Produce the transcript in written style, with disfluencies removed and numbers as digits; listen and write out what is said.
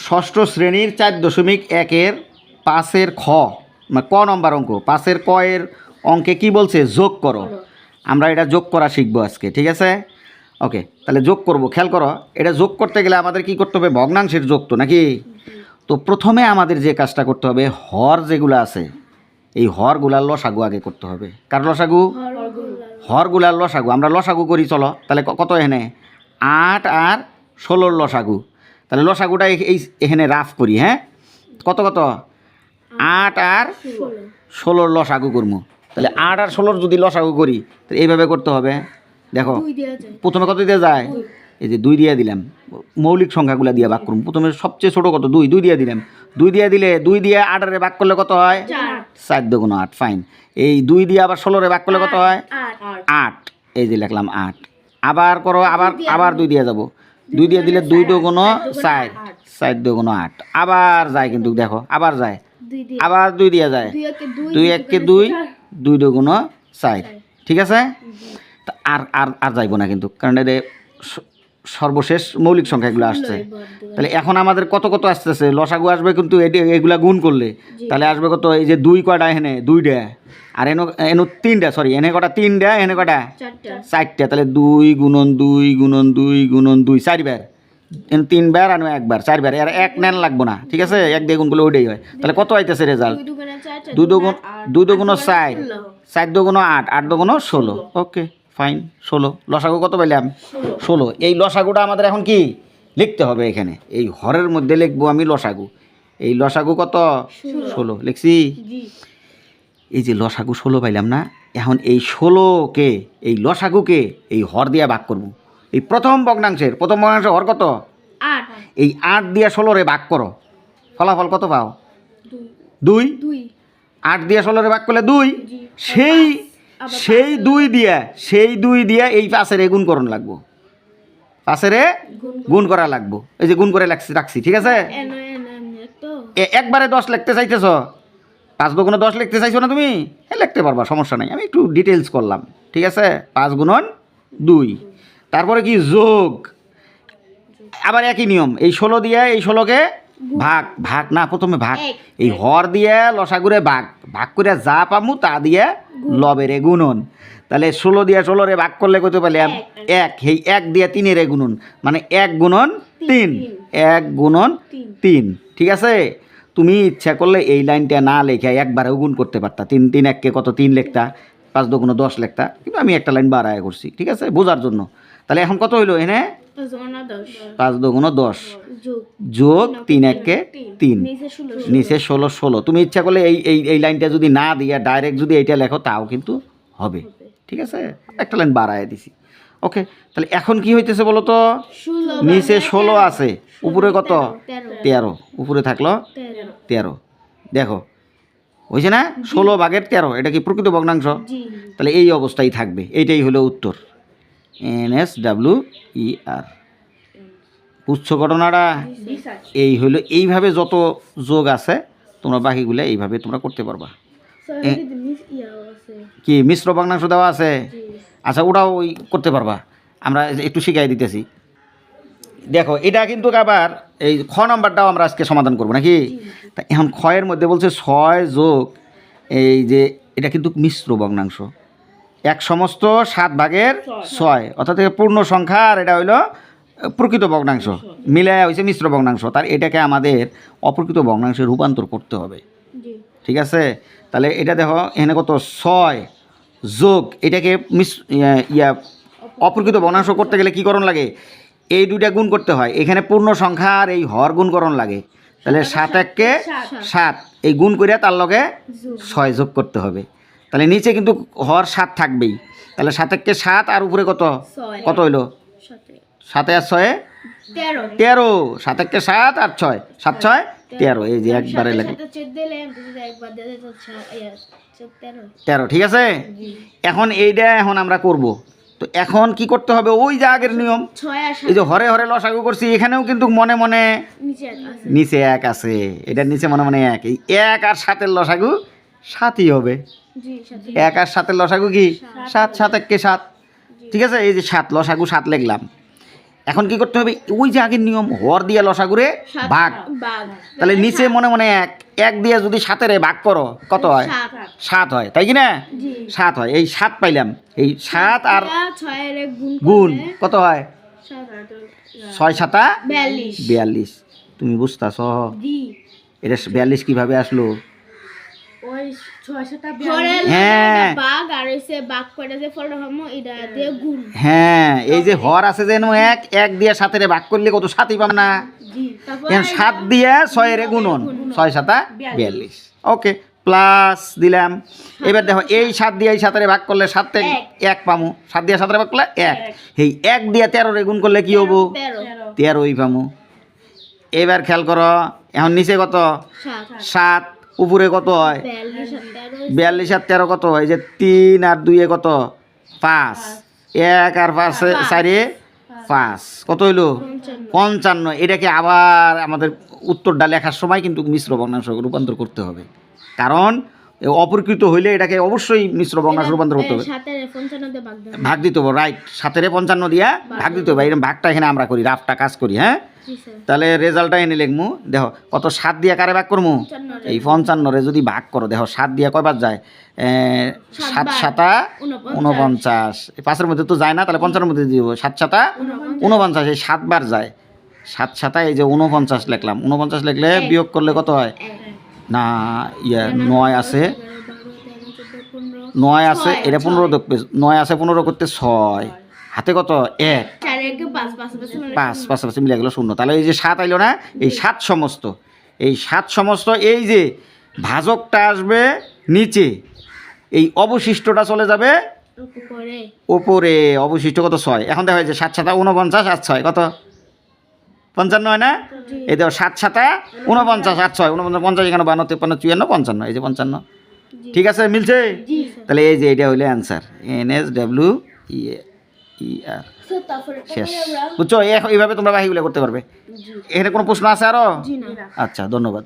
ষষ্ঠ শ্রেণীর 4.1-এর 5-এর খ মানে ক নম্বর অঙ্ক 5-এর ক এর অঙ্কে কি বলছে যোগ করো। আমরা এটা যোগ করা শিখবো আজকে, ঠিক আছে? ওকে, তাহলে যোগ করব। খেয়াল করো, এটা যোগ করতে গেলে আমাদের কি করতে হবে? ভগ্নাংশের যোগ তো নাকি? তো প্রথমে আমাদের যে কাজটা করতে হবে, হর যেগুলো আছে এই হরগুলার লসাগু আগে করতে হবে। কার লসাগু? হরগুলার লসাগু। আমরা লসাগু করি, চলো। তাহলে কত এখানে? 8 আর 16-র লসাগু। তাহলে লসাগুটা এখানে রাফ করি। হ্যাঁ, কত কত? 8 আর 16-র লসাগু করবো। তাহলে 8 আর 16-র যদি লসাগু করি তাহলে এইভাবে করতে হবে। দেখো, প্রথমে কত দিয়ে যায়? এই যে 2 দিয়ে দিলাম। মৌলিক সংখ্যাগুলো দিয়ে ভাগ করুন। প্রথমে সবচেয়ে ছোটো কত? 2 দিয়ে দিলাম। 2 দিয়ে দিলে 2 দিয়ে 8-এর ভাগ করলে কত হয়? 4 দুগুণ 8। ফাইন। এই 2 দিয়ে আবার 16-এর ভাগ করলে কত হয়? 8। এই যে লিখলাম 8। আবার করো, আবার 2 দিয়ে যাব। 2 দিয়ে দিলে 2 দুগুণ 4, 4 দুগুণ 8। আবার যায়, কিন্তু দেখো আবার যায়, আবার 2 দিয়ে যায়। 2 1 2, 2 দুগুণ 4। ঠিক আছে? আর আর আর যাইব না কিন্তু, কারণ এটা সর্বশেষ মৌলিক সংখ্যাগুলো আসছে। তাহলে এখন আমাদের কত কত আসতেছে? লসাগু আসবে কিন্তু এগুলা গুণ করলে তাহলে আসবে কত? এই যে 2 কয়টা? এখানে 2টা, আর এনো 3টা। সরি, এনে কটা? 3টা। এনে কটা? 4টা। তাহলে 2 গুণন 2 গুণন 2 গুণন 2, 4 বার। এনে 3 বার আর 1 বার, 4 বার। এর 1 নেন লাগবো না, ঠিক আছে? 1 দিয়ে গুণ করলে ওইটাই হয়। তাহলে কত আইতেছে রেজাল্ট? 2 দুগুণ 4, 4 দুগুণ 8, 8 দুগুণ 16। ওকে, ফাইন। 16 লসাগু কত পাইলাম? 16। এই লসাগুটা আমাদের এখন কি লিখতে হবে? এখানে এই হরের মধ্যে লিখবো আমি লসাগু। এই লসাগু কত? 16 লিখছি। এই যে লসাগু 16 পাইলাম না? এখন এই 16কে, এই লসাগুকে এই হর দিয়ে ভাগ করব। এই প্রথম ভগ্নাংশের হর কত? 8। এই 8 দিয়ে 16-রে ভাগ করো, ফলাফল কত পাও? 2। 8 দিয়ে 16-রে ভাগ করলে 2। সেই 2 দিয়ে এই 5-এর গুণ করণ লাগবো। 5-এর গুণ করা লাগবো। এই যে গুণ করে রাখছি, ঠিক আছে? একবারে 10 লিখতে চাইতেছ? 5 দুগুণ 10 লিখতে চাইছো না তুমি? হ্যাঁ, লিখতে পারবা, সমস্যা নাই। আমি একটু ডিটেলস করলাম, ঠিক আছে? 5 গুণন 2। তারপরে কি? যোগ। আবার একই নিয়ম। এই 16 দিয়ে এই 16কে ভাগ না, প্রথমে ভাগ। এই হর দিয়ে লসাগুরে ভাগ করে যা পামু তা দিয়ে লবেরে গুণন। তাহলে 16 দিয়ে 16-রে ভাগ করলে কত পেলাম? 1। এই 1 দিয়ে 3-এর গুণন, মানে 1 গুণন 3। 1 গুণন 3, ঠিক আছে? তুমি ইচ্ছা করলে এই লাইনটা না লেখা একবারেও গুণ করতে পারতা। 3 3 1-কে কত? 3 লিখতা। 5 দুগুণ 10 লিখতা, কিন্তু আমি একটা লাইন বাড়ায় করছি, ঠিক আছে, বোঝার জন্য। তাহলে এখন কত হইলো? এনে 5 দুগুণ 10 যোগ 3 1-কে 3, নিচে 16 16। তুমি ইচ্ছা করলে এই লাইনটা যদি না দিয়া ডাইরেক্ট যদি এইটা লেখো তাও কিন্তু হবে, ঠিক আছে? একটা লাইন বাড়ায় দিছি। ওকে, তাহলে এখন কি হইতেছে বলো তো? নিচে 16 আছে, উপরে কত? 13। উপরে থাকলো 13। দেখো হয়েছে না? 16 ভাগের 13। এটা কি প্রকৃত ভগ্নাংশ? তাহলে এই অবস্থায় থাকবে। এইটাই হলো উত্তর। NSWER। বুঝছো ঘটনাটা? এই হলো, এইভাবে যত যোগ আছে তোমরা বাকিগুলো এইভাবে তোমরা করতে পারবা। কি মিশ্র ভগ্নাংশ দেওয়া আছে? আচ্ছা, ওটাও ওই করতে পারবা। আমরা একটু শিখাই দিতেছি। দেখো, এটা কিন্তু আবার এই খ নাম্বারটাও আমরা আজকে সমাধান করবো নাকি? তা এখন ক্ষয়ের মধ্যে বলছে 6 যোগ এই যে এটা কিন্তু মিশ্র ভগ্নাংশ। 1 সমস্ত 7 ভাগের 6, অর্থাৎ পূর্ণ সংখ্যা, আর এটা হইলো প্রকৃত ভগ্নাংশ, মিলে হয়েছে মিশ্র ভগ্নাংশ। তার এটাকে আমাদের অপ্রকৃত ভগ্নাংশে রূপান্তর করতে হবে, ঠিক আছে? তাহলে এটা দেখো, এখানে কত? 6 যোগ এটাকে অপ্রকৃত ভগ্নাংশ করতে গেলে কী করণ লাগে? এই দুইটা গুণ করতে হয়। এখানে পূর্ণ সংখ্যা আর এই হর গুণকরণ লাগে। তাহলে 7 1-কে 7, এই গুণ করে তার লগে 6 যোগ করতে হবে। তাহলে নিচে কিন্তু হর 7 থাকবেই। তাহলে 7 1-কে 7, আর উপরে কত? কত হইলো? 7 আর 6 13। 7 1-কে 7 আর 6, 7 6 13। এই যে একবারে লাগে 13, ঠিক আছে? এখন এইটা এখন আমরা করব। তো এখন কি করতে হবে? ওই যে আগের নিয়ম, এই যে হরে হরে লসাগু করছি, এখানেও কিন্তু মনে মনে নিচে 1 আছে। এটার নিচে মনে মনে 1। এই 1 আর 7-এর লসাগু 7ই হবে। 1 আর 7-এর লসাগু কি? 7। 7 1-কে 7, ঠিক আছে? এই যে 7 লসাগু 7 লিখলাম। এখন কি করতে হবে, ওই যে আগের নিয়ম, হর দিয়ে লসাগুরে ভাগ। তাহলে নিচে মনে মনে এক, এক দিয়ে যদি 7-এর ভাগ করো কত হয়? 7 হয়, তাই কি না? 7 হয়। এই 7 পাইলাম, এই 7 আর 6 এর গুণ কত হয়? 6 7 42 42। তুমি বুঝতেছ এটা 42 কিভাবে আসলো? ওই 6 7 হ্যাঁ ভাগ আর হইছে ভাগ করে যে ফলটা হমো এটা দিয়ে গুণ। হ্যাঁ, এই যে হর আছে যেন এক, এক দিয়ে 7-এর ভাগ করলে কত? 7ই পাম না? তারপর এখন 7 দিয়ে 6-এর গুণন, 6 7 42। ওকে, প্লাস দিলাম। এবার দেখো এই 7 দিয়ে এই 7-এর ভাগ করলে 7 1 পামু, 7 দিয়ে 7-এর ভাগ করলে 1। এই 1 দিয়ে 13-এর গুণ করলে কি হবো? 13 13ই পামু। এবার খেয়াল করো, এখন নিচে কত? 7, উপরে কত হয়? 42 আর 13 কত হয়? যে 3 আর 2 কত? 5, 1 আর 5 4 5 কত হইলো? 55। এটাকে আবার আমাদের উত্তরটা লেখার সময় কিন্তু মিশ্র ভগ্নাংশ রূপান্তর করতে হবে, কারণ অপরিকৃত হইলে এটাকে অবশ্যই মিশ্র ভগ্নাংশ রূপান্তর করতে হবে। 7 এর 55 দিয়ে ভাগ দিতে হবে, রাইট। 7-এর 55 দিয়া ভাগ দিতে হবে। এরকম ভাগটা এখানে আমরা করি, রাফটা কাজ করি। হ্যাঁ, জি স্যার। তাহলে রেজাল্টটা এনে লিখমু। দেখো কত? 7 দিয়ে কারে ভাগ করমু? এই 55-রে যদি ভাগ করো, দেখো 7 দিয়ে কয়বার যায়? 7 7 49। 5-এর মধ্যে তো যায় না, তাহলে 55-এর মধ্যে দিব। 7 7 49, এই 7 বার যায়। 7 7 এই যে 49 লিখলাম। 49 লিখলে বিয়োগ করলে কত হয়? না, 9 আছে, 9 আছে, এটা 15 দেখবে। 9 আছে 15 করতে 6, হাতে কত? 1, 4 এর 5 5 5 পাশাপাশি মিলে গেল 0। তাহলে এই যে 7 আইলো না, এই 7 সমস্ত, এই 7 সমস্ত, এই যে ভাজকটা আসবে নিচে, এই অবশিষ্টটা চলে যাবে উপরে। ওপরে। অবশিষ্ট কত? 6। এখন দেখা যাচ্ছে 7 7 49 আর 6 কত? 55 হয় না? এই দেখো 7 7 49 আর 6 49, 50 এখানে 52 53 54 55, এই যে 55। ঠিক আছে, মিলছে? তাহলে এই যে এটা হইলো অ্যান্সার, NSWER। তারপরে শেষ, বুঝছো? এইভাবে তোমরা বাকিগুলো করতে পারবে। এখানে কোনো প্রশ্ন আছে আরো? জি না। আচ্ছা, ধন্যবাদ।